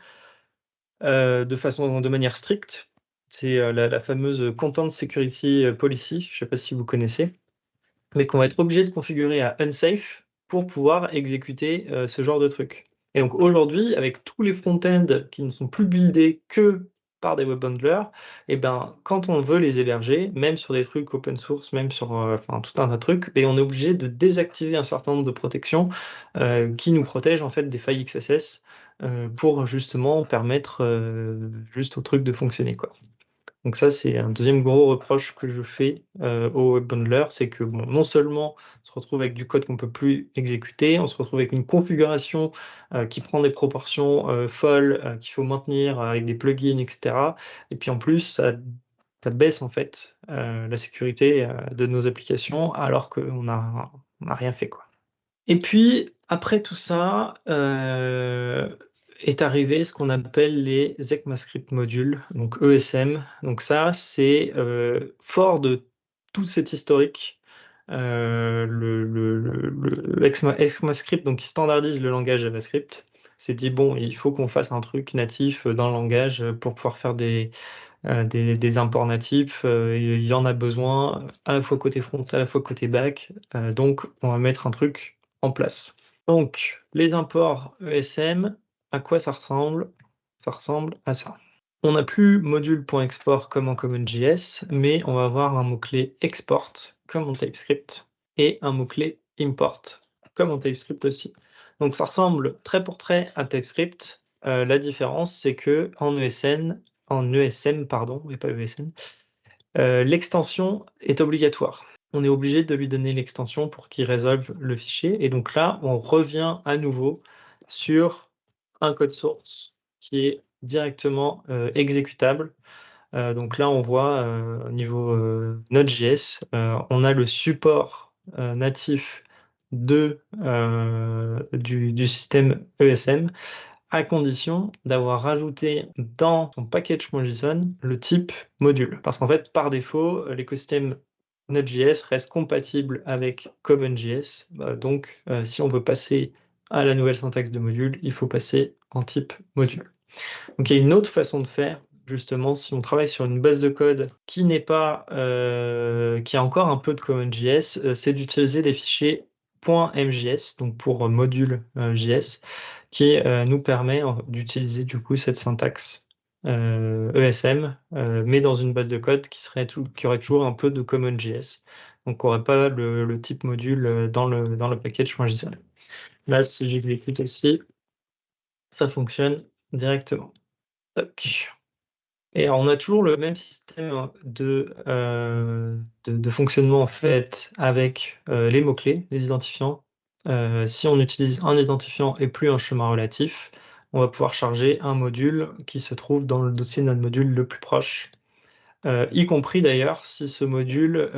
S2: de manière stricte. C'est la fameuse Content Security Policy, je ne sais pas si vous connaissez, mais qu'on va être obligé de configurer à unsafe pour pouvoir exécuter ce genre de truc. Et donc aujourd'hui, avec tous les front-ends qui ne sont plus buildés que par des web bundlers, et ben, quand on veut les héberger, même sur des trucs open source, même sur enfin, tout un tas de trucs, et on est obligé de désactiver un certain nombre de protections qui nous protègent en fait des failles XSS pour justement permettre juste au truc de fonctionner, quoi. Donc ça, c'est un deuxième gros reproche que je fais au web bundler, c'est que bon, non seulement on se retrouve avec du code qu'on ne peut plus exécuter, on se retrouve avec une configuration qui prend des proportions folles, qu'il faut maintenir avec des plugins, etc. Et puis en plus, ça baisse en fait la sécurité de nos applications alors on n'a rien fait, quoi. Et puis, après tout ça, est arrivé ce qu'on appelle les ECMAScript modules, donc ESM. Donc ça, c'est fort de tout cet historique. Le ECMAScript, donc qui standardise le langage JavaScript, s'est dit, bon, il faut qu'on fasse un truc natif dans le langage pour pouvoir faire des imports natifs. Il y en a besoin à la fois côté front, à la fois côté back. Donc, on va mettre un truc en place. Donc, les imports ESM, à quoi ça ressemble? Ça ressemble à ça. On n'a plus module.export comme en CommonJS, mais on va avoir un mot-clé export comme en TypeScript et un mot-clé import comme en TypeScript aussi. Donc ça ressemble trait pour trait à TypeScript. La différence, c'est que en ESM, pardon, et pas ESN, l'extension est obligatoire. On est obligé de lui donner l'extension pour qu'il résolve le fichier. Et donc là, on revient à nouveau sur un code source qui est directement exécutable. Donc là, on voit au niveau Node.js, on a le support natif du système ESM à condition d'avoir rajouté dans ton package.json le type module. Parce qu'en fait, par défaut, l'écosystème Node.js reste compatible avec CommonJS. Donc, si on veut passer à la nouvelle syntaxe de module, il faut passer en type module. Donc, il y a une autre façon de faire. Justement, si on travaille sur une base de code qui n'est pas, qui a encore un peu de CommonJS, c'est d'utiliser des fichiers .mjs, donc pour module JS, qui nous permet d'utiliser du coup cette syntaxe ESM, mais dans une base de code qui aurait toujours un peu de CommonJS. Donc, on n'aurait pas le type module dans le package.json. Là, si j'exécute aussi, ça fonctionne directement. Toc. Et alors, on a toujours le même système de fonctionnement en fait avec les mots-clés, les identifiants. Si on utilise un identifiant et plus un chemin relatif, on va pouvoir charger un module qui se trouve dans le dossier de notre module le plus proche. Y compris d'ailleurs si ce module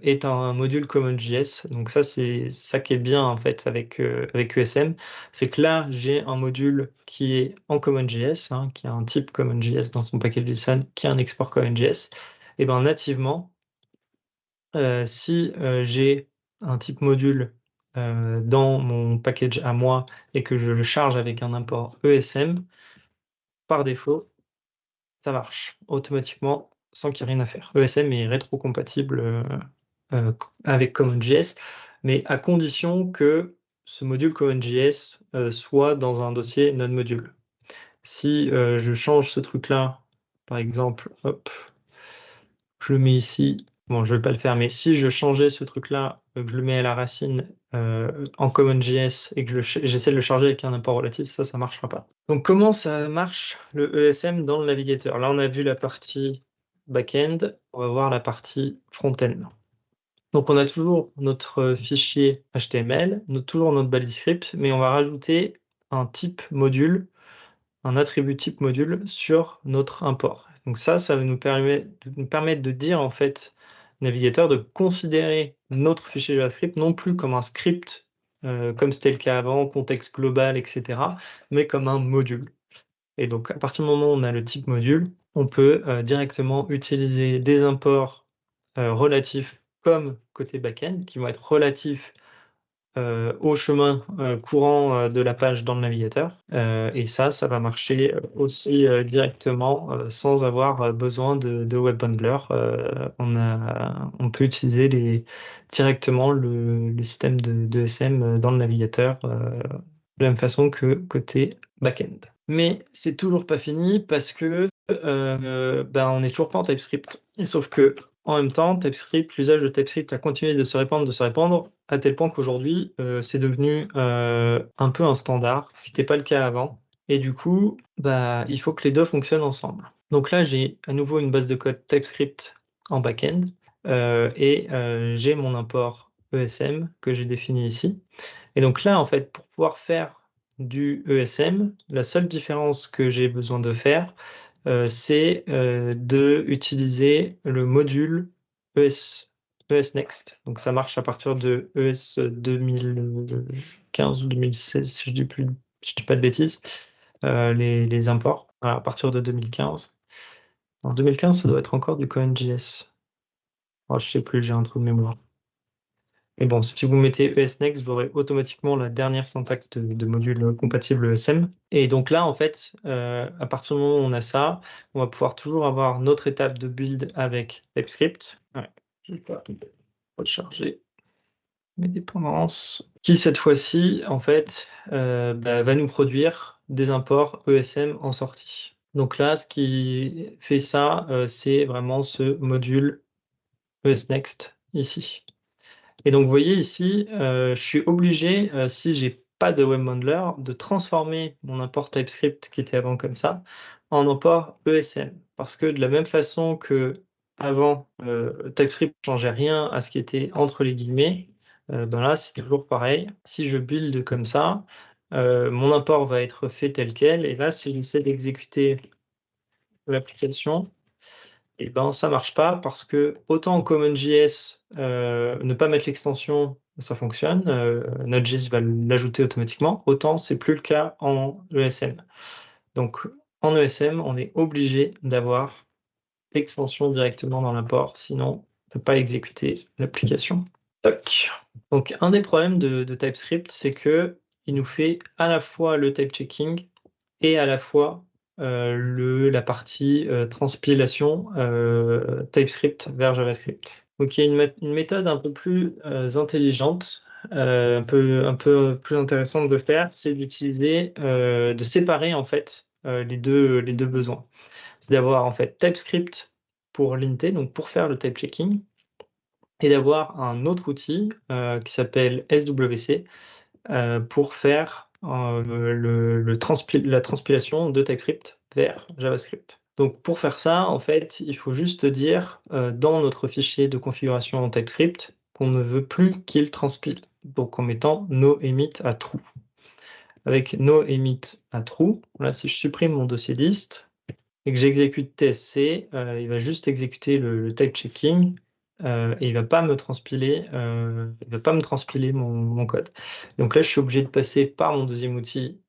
S2: est un module CommonJS. Donc ça, c'est ça qui est bien en fait avec ESM, c'est que là, j'ai un module qui est en CommonJS, hein, qui a un type CommonJS dans son package JSON, qui a un export CommonJS. Et bien nativement, si j'ai un type module dans mon package à moi et que je le charge avec un import ESM, par défaut, ça marche automatiquement sans qu'il y ait rien à faire. ESM est rétro-compatible avec CommonJS, mais à condition que ce module CommonJS soit dans un dossier node-module. Si je change ce truc-là, par exemple, hop, je le mets ici. Bon, je ne vais pas le faire, mais si je changeais ce truc-là, que je le mets à la racine en CommonJS et que j'essaie de le charger avec un import relatif, ça ne marchera pas. Donc, comment ça marche le ESM dans le navigateur? Là, on a vu la partie back-end, on va voir la partie front-end. Donc, on a toujours notre fichier HTML, toujours notre body script, mais on va rajouter un type module, un attribut type module sur notre import. Donc ça va nous permettre de dire en fait navigateur de considérer notre fichier JavaScript non plus comme un script comme c'était le cas avant, contexte global, etc., mais comme un module. Et donc à partir du moment où on a le type module, on peut directement utiliser des imports relatifs comme côté backend, qui vont être relatifs au chemin courant de la page dans le navigateur. Et ça va marcher aussi directement sans avoir besoin de web bundler. On peut utiliser directement le système de SM dans le navigateur de la même façon que côté backend. Mais c'est toujours pas fini parce que on n'est toujours pas en TypeScript. Et sauf que en même temps, TypeScript, l'usage de TypeScript a continué de se répandre, à tel point qu'aujourd'hui, c'est devenu un peu un standard, ce qui n'était pas le cas avant. Et du coup, il faut que les deux fonctionnent ensemble. Donc là, j'ai à nouveau une base de code TypeScript en back-end et j'ai mon import ESM que j'ai défini ici. Et donc là, en fait, pour pouvoir faire du ESM, la seule différence que j'ai besoin de faire, c'est de utiliser le module ES Next. Donc ça marche à partir de ES 2015 ou 2016, si je dis pas de bêtises, les imports. Voilà, à partir de 2015. En 2015, ça doit être encore du CoinJS. Oh, je sais plus, j'ai un trou de mémoire. Mais bon, si vous mettez ESNext, vous aurez automatiquement la dernière syntaxe de module compatible ESM. Et donc là, en fait, à partir du moment où on a ça, on va pouvoir toujours avoir notre étape de build avec TypeScript. Ouais, je vais pas recharger mes dépendances. Qui, cette fois-ci, en fait, va nous produire des imports ESM en sortie. Donc là, ce qui fait ça, c'est vraiment ce module ESNext ici. Et donc, vous voyez ici, je suis obligé, si j'ai pas de webhandler, de transformer mon import TypeScript qui était avant comme ça en import ESM. Parce que de la même façon que avant, TypeScript ne changeait rien à ce qui était entre les guillemets, là, c'est toujours pareil. Si je build comme ça, mon import va être fait tel quel. Et là, si j'essaie d'exécuter l'application, et ça marche pas parce que autant en CommonJS, ne pas mettre l'extension, ça fonctionne, Node.js va l'ajouter automatiquement, autant c'est plus le cas en ESM. Donc en ESM, on est obligé d'avoir l'extension directement dans l'import, sinon on ne peut pas exécuter l'application. Donc un des problèmes de TypeScript, c'est que il nous fait à la fois le type checking et à la fois la partie transpilation TypeScript vers JavaScript. Donc il y a une méthode un peu plus intelligente, un peu plus intéressante de faire, c'est d'utiliser, de séparer en fait les deux besoins. C'est d'avoir en fait TypeScript pour linter, donc pour faire le type checking, et d'avoir un autre outil qui s'appelle SWC pour faire la transpilation de TypeScript vers JavaScript. Donc pour faire ça, en fait, il faut juste dire dans notre fichier de configuration en TypeScript qu'on ne veut plus qu'il transpile. Donc en mettant no emit à true. Avec no emit à true, là si je supprime mon dossier list et que j'exécute TSC, il va juste exécuter le type checking et il va pas me transpiler, mon code. Donc là, je suis obligé de passer par mon deuxième outil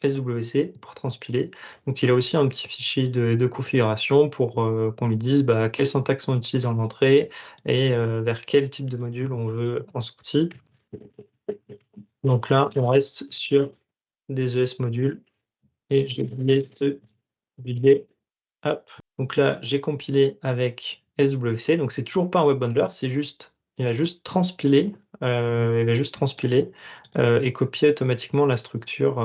S2: SWC pour transpiler. Donc il a aussi un petit fichier de configuration pour qu'on lui dise quelle syntaxe on utilise en entrée et vers quel type de module on veut en sortie. Donc là, on reste sur des ES modules et je vais oublié de builder. Hop. Donc là, j'ai compilé avec SWC. Donc c'est toujours pas un web bundler, il va juste transpiler, et copier automatiquement la structure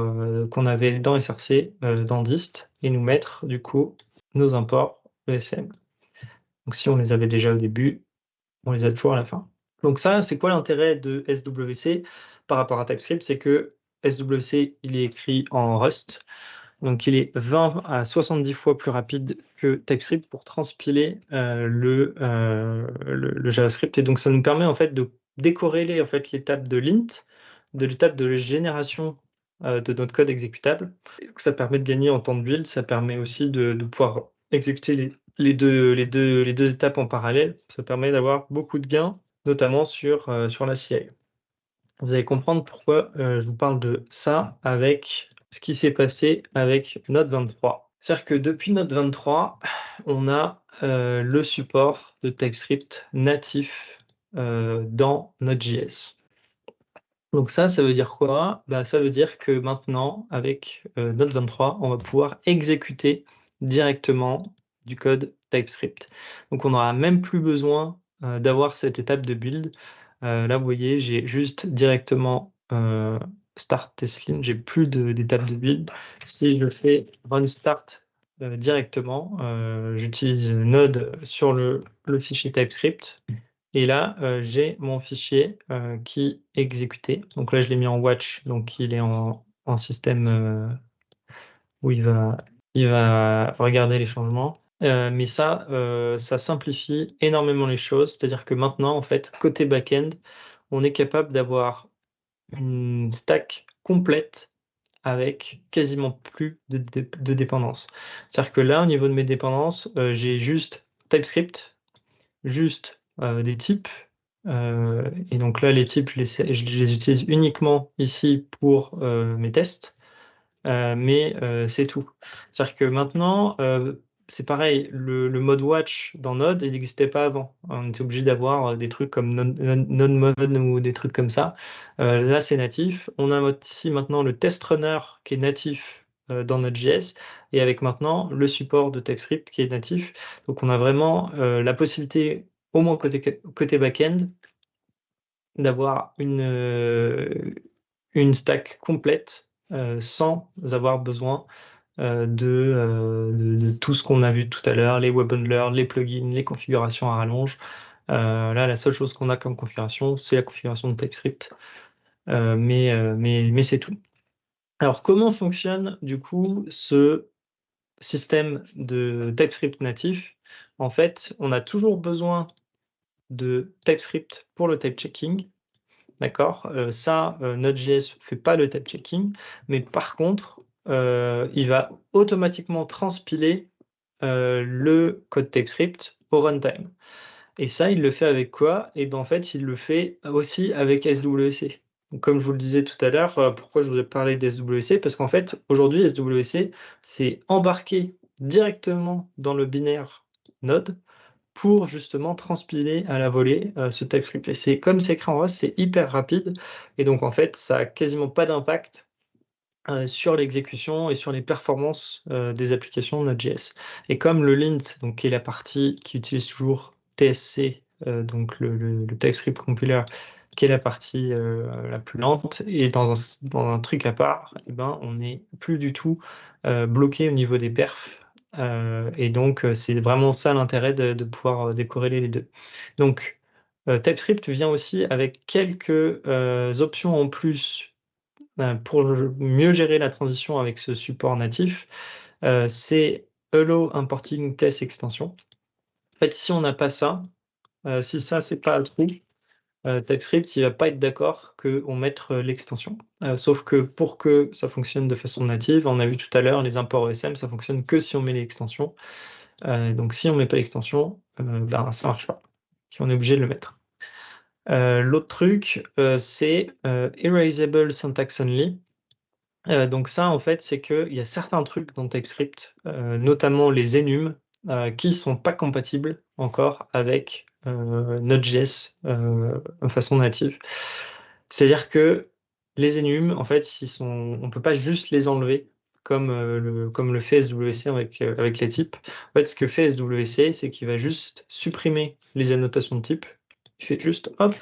S2: qu'on avait dans SRC, dans dist, et nous mettre du coup nos imports ESM. Donc si on les avait déjà au début, on les a toujours à la fin. Donc ça, c'est quoi l'intérêt de SWC par rapport à TypeScript? C'est que SWC, il est écrit en Rust. Donc, il est 20 à 70 fois plus rapide que TypeScript pour transpiler le JavaScript. Et donc, ça nous permet en fait de décorréler en fait l'étape de l'int de l'étape de génération de notre code exécutable. Et donc, ça permet de gagner en temps de build. Ça permet aussi de pouvoir exécuter les deux étapes en parallèle. Ça permet d'avoir beaucoup de gains, notamment sur la CI. Vous allez comprendre pourquoi je vous parle de ça avec ce qui s'est passé avec Node 23. C'est-à-dire que depuis Node 23, on a le support de TypeScript natif dans Node.js. Donc ça veut dire quoi? Bah, ça veut dire que maintenant, avec Node 23, on va pouvoir exécuter directement du code TypeScript. Donc on n'aura même plus besoin d'avoir cette étape de build. Là, vous voyez, j'ai juste directement start Teslim, j'ai plus d'étape de build. Si je fais run start directement, j'utilise Node sur le fichier TypeScript. Et là, j'ai mon fichier qui est exécuté. Donc là, je l'ai mis en watch, donc il est en système où il va regarder les changements. Mais ça simplifie énormément les choses. C'est-à-dire que maintenant, en fait, côté back-end, on est capable d'avoir une stack complète avec quasiment plus de dépendances. C'est-à-dire que là, au niveau de mes dépendances, j'ai juste TypeScript, juste des types. Et donc là, les types, je les utilise uniquement ici pour mes tests. Mais c'est tout. C'est-à-dire que maintenant, c'est pareil, le mode watch dans Node, il n'existait pas avant. On était obligé d'avoir des trucs comme Node mode ou des trucs comme ça. Là, c'est natif. On a ici maintenant le test runner qui est natif dans Node.js et avec maintenant le support de TypeScript qui est natif. Donc, on a vraiment la possibilité, au moins côté back-end, d'avoir une stack complète sans avoir besoin de tout ce qu'on a vu tout à l'heure, les web bundlers, les plugins, les configurations à rallonge. Là, la seule chose qu'on a comme configuration, c'est la configuration de TypeScript. Mais c'est tout. Alors, comment fonctionne du coup ce système de TypeScript natif? En fait, on a toujours besoin de TypeScript pour le type checking. D'accord? Node.js fait pas le type checking, mais par contre, il va automatiquement transpiler le code TypeScript au runtime. Et ça, il le fait avec quoi? Et ben en fait, il le fait aussi avec SWC. Donc, comme je vous le disais tout à l'heure, pourquoi je vous ai parlé d'SWC? Parce qu'en fait, aujourd'hui, SWC, c'est embarqué directement dans le binaire Node pour justement transpiler à la volée ce TypeScript. Et c'est comme c'est écrit en Rust, c'est hyper rapide. Et donc, en fait, ça a quasiment pas d'impact sur l'exécution et sur les performances des applications Node.js. Et comme le lint, donc, qui est la partie qui utilise toujours TSC, donc le TypeScript compiler, qui est la partie la plus lente, et dans un truc à part, eh ben, on n'est plus du tout bloqué au niveau des perfs. Et donc, c'est vraiment ça l'intérêt de pouvoir décorréler les deux. Donc, TypeScript vient aussi avec quelques options en plus pour mieux gérer la transition avec ce support natif. C'est Allow Importing Test Extension. En fait, si on n'a pas ça, si ça, c'est pas true, TypeScript, il va pas être d'accord qu'on mette l'extension. Sauf que pour que ça fonctionne de façon native, on a vu tout à l'heure, les imports ESM, ça fonctionne que si on met l'extension. Donc si on met pas l'extension, ben ça marche pas. On est obligé de le mettre. L'autre truc, c'est Erasable Syntax Only. Donc ça, en fait, c'est qu'il y a certains trucs dans TypeScript, notamment les enums, qui sont pas compatibles encore avec Node.js de façon native. C'est-à-dire que les enums, en fait, on peut pas juste les enlever comme le fait SWC avec les types. En fait, ce que fait SWC, c'est qu'il va juste supprimer les annotations de type. Il fait juste hop,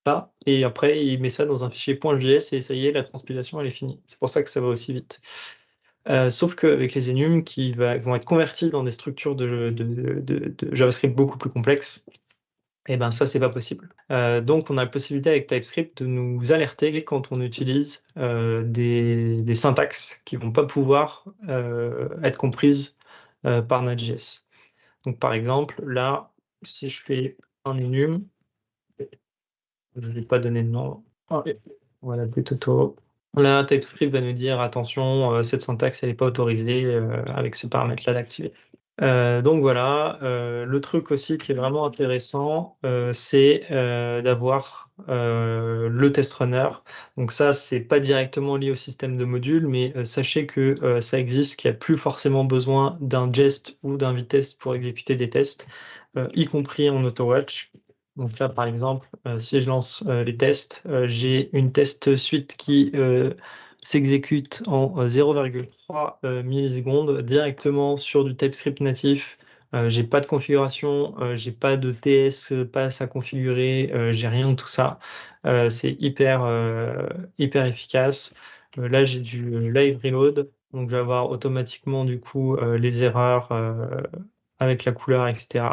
S2: ça, et après il met ça dans un fichier .js et ça y est, la transpilation elle est finie. C'est pour ça que ça va aussi vite. Sauf qu'avec les enums vont être convertis dans des structures de JavaScript beaucoup plus complexes, et ben ça c'est pas possible. Donc on a la possibilité avec TypeScript de nous alerter quand on utilise des syntaxes qui vont pas pouvoir être comprises par Node.js. Donc par exemple là, si je fais un enum, je ne vais pas donner de nom. Ah, voilà, auto. Là, TypeScript va nous dire attention, cette syntaxe elle n'est pas autorisée avec ce paramètre-là d'activer. Donc voilà, le truc aussi qui est vraiment intéressant, c'est d'avoir le test runner. Donc ça, c'est pas directement lié au système de modules, mais sachez que ça existe, qu'il n'y a plus forcément besoin d'un jest ou d'un vitest pour exécuter des tests, y compris en AutoWatch. Donc là, par exemple, si je lance les tests, j'ai une test suite qui s'exécute en 0,3 millisecondes directement sur du TypeScript natif. J'ai pas de configuration, j'ai pas de TS pass à configurer, j'ai rien de tout ça. C'est hyper efficace. Là, j'ai du live reload, donc je vais avoir automatiquement du coup les erreurs avec la couleur, etc.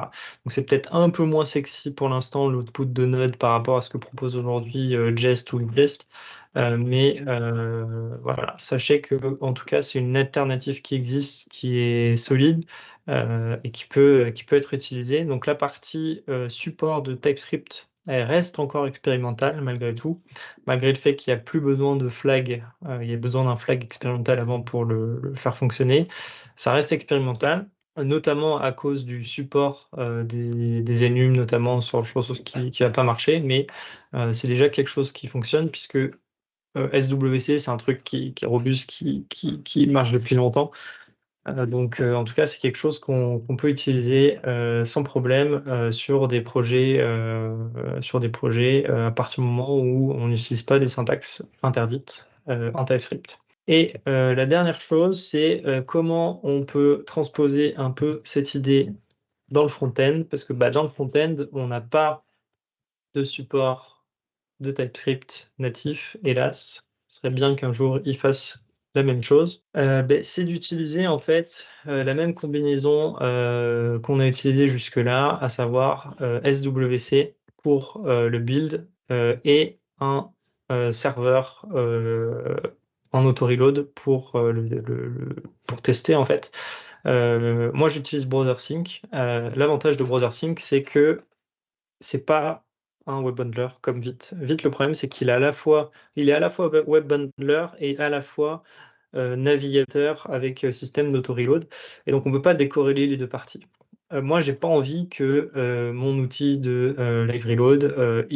S2: Donc c'est peut-être un peu moins sexy pour l'instant l'output de Node par rapport à ce que propose aujourd'hui Jest ou Jest. Voilà, sachez que en tout cas c'est une alternative qui existe, qui est solide et qui peut être utilisée. Donc la partie support de TypeScript, elle reste encore expérimentale malgré tout, malgré le fait qu'il n'y a plus besoin de flag, il y a besoin d'un flag expérimental avant pour le faire fonctionner. Ça reste expérimental, notamment à cause du support des enums, notamment sur le chose qui ne va pas marcher, mais c'est déjà quelque chose qui fonctionne puisque SWC, c'est un truc qui est robuste, qui marche depuis longtemps. Donc, en tout cas, c'est quelque chose qu'on peut utiliser sans problème sur des projets à partir du moment où on n'utilise pas des syntaxes interdites en TypeScript. Et la dernière chose, c'est comment on peut transposer un peu cette idée dans le front-end, parce que dans le front-end, on n'a pas de support de TypeScript natif, hélas. Ce serait bien qu'un jour il fasse la même chose. C'est d'utiliser en fait la même combinaison qu'on a utilisée jusque-là, à savoir SWC pour le build et un serveur en auto-reload pour tester en fait. Moi j'utilise BrowserSync. L'avantage de BrowserSync, c'est que c'est pas un web bundler comme Vite. Vite, le problème, c'est il est à la fois web bundler et à la fois navigateur avec système d'auto-reload. Et donc, on ne peut pas décorréler les deux parties. Moi, j'ai pas envie que mon outil de live reload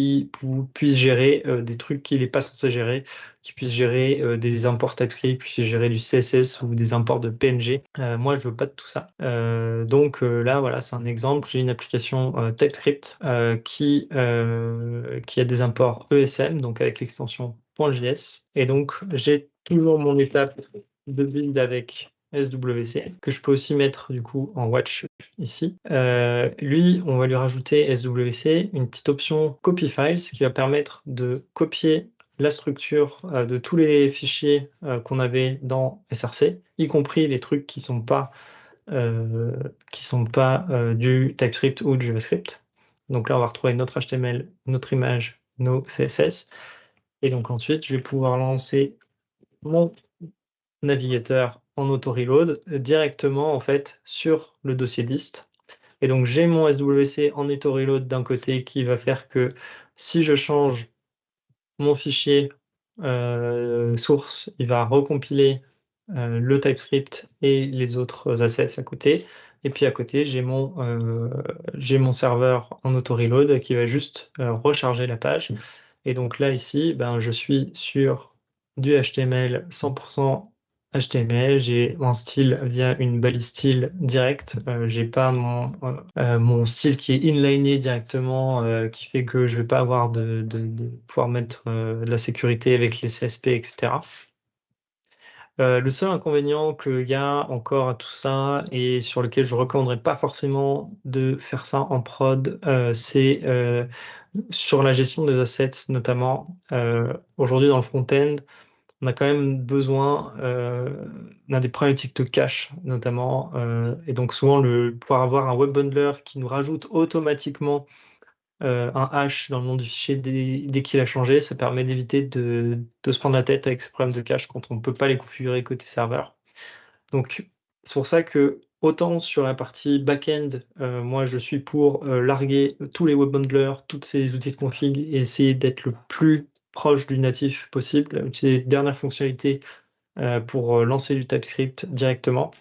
S2: puisse gérer des trucs qu'il n'est pas censé gérer, qu'il puisse gérer des imports TypeScript, puisse gérer du CSS ou des imports de PNG. Moi, je veux pas de tout ça. Donc là, voilà, c'est un exemple. J'ai une application TypeScript qui a des imports ESM, donc avec l'extension .js. Et donc, j'ai toujours mon étape de build avec SWC, que je peux aussi mettre du coup en watch ici. Lui, on va lui rajouter SWC, une petite option copy files qui va permettre de copier la structure de tous les fichiers qu'on avait dans SRC, y compris les trucs qui sont pas du TypeScript ou du JavaScript. Donc là, on va retrouver notre HTML, notre image, nos CSS. Et donc ensuite, je vais pouvoir lancer mon navigateur en auto-reload directement en fait sur le dossier list. Et donc j'ai mon SWC en auto-reload d'un côté qui va faire que si je change mon fichier source, il va recompiler le TypeScript et les autres assets à côté. Et puis à côté, j'ai mon serveur en auto-reload qui va juste recharger la page. Et donc là, ici, je suis sur du HTML 100% HTML. J'ai un style via une balise style directe. J'ai pas mon style qui est inliné directement, qui fait que je vais pas avoir de pouvoir mettre de la sécurité avec les CSP, etc. Le seul inconvénient qu'il y a encore à tout ça et sur lequel je ne recommanderais pas forcément de faire ça en prod, c'est sur la gestion des assets notamment. Aujourd'hui dans le front-end, on a quand même besoin d'un des problématiques de cache notamment. Et donc souvent, pouvoir avoir un web bundler qui nous rajoute automatiquement un hash dans le nom du fichier dès qu'il a changé, ça permet d'éviter de se prendre la tête avec ces problèmes de cache quand on ne peut pas les configurer côté serveur. Donc, c'est pour ça que autant sur la partie back-end, moi je suis pour larguer tous les web bundlers, tous ces outils de config et essayer d'être le plus proche du natif possible, utiliser les dernières fonctionnalités pour lancer du TypeScript directement.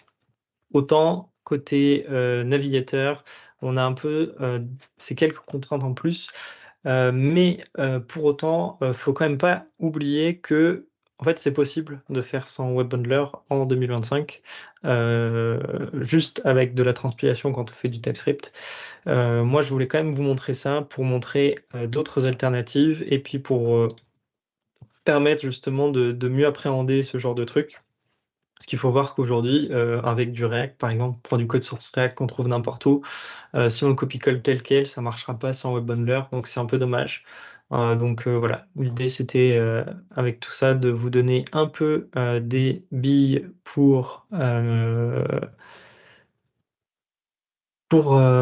S2: Autant côté navigateur, on a un peu ces quelques contraintes en plus. Mais pour autant, faut quand même pas oublier que en fait, c'est possible de faire sans web bundler en 2025, juste avec de la transpilation quand on fait du TypeScript. Moi, je voulais quand même vous montrer ça pour montrer d'autres alternatives et puis pour permettre justement de mieux appréhender ce genre de truc. Parce qu'il faut voir qu'aujourd'hui, avec du React, par exemple, pour du code source React qu'on trouve n'importe où, si on le copie-colle tel quel, ça marchera pas sans web bundler, donc c'est un peu dommage. Donc voilà, l'idée c'était avec tout ça de vous donner un peu des billes pour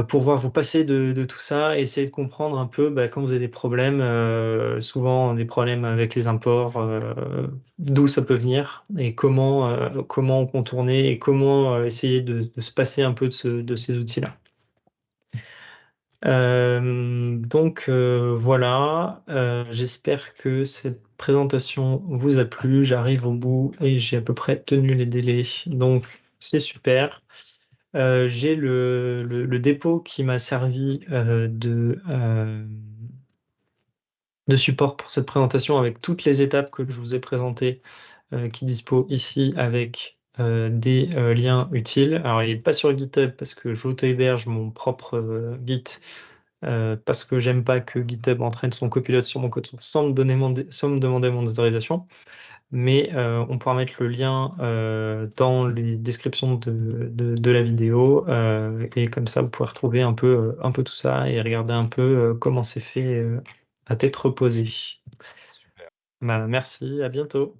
S2: pouvoir vous passer de tout ça et essayer de comprendre un peu bah, quand vous avez des problèmes, souvent des problèmes avec les imports, d'où ça peut venir et comment contourner et comment essayer de se passer un peu de ces outils-là. Donc voilà, j'espère que cette présentation vous a plu. J'arrive au bout et j'ai à peu près tenu les délais, donc c'est super. J'ai le dépôt qui m'a servi de support pour cette présentation avec toutes les étapes que je vous ai présentées, qui dispo ici avec des liens utiles. Alors, il n'est pas sur GitHub parce que j'auto-héberge mon propre Git, parce que j'aime pas que GitHub entraîne son copilote sur mon code source sans me demander mon autorisation. Mais on pourra mettre le lien dans les descriptions de la vidéo et comme ça vous pouvez retrouver un peu tout ça et regarder un peu comment c'est fait à tête reposée.
S1: Super.
S2: Bah, merci, à bientôt.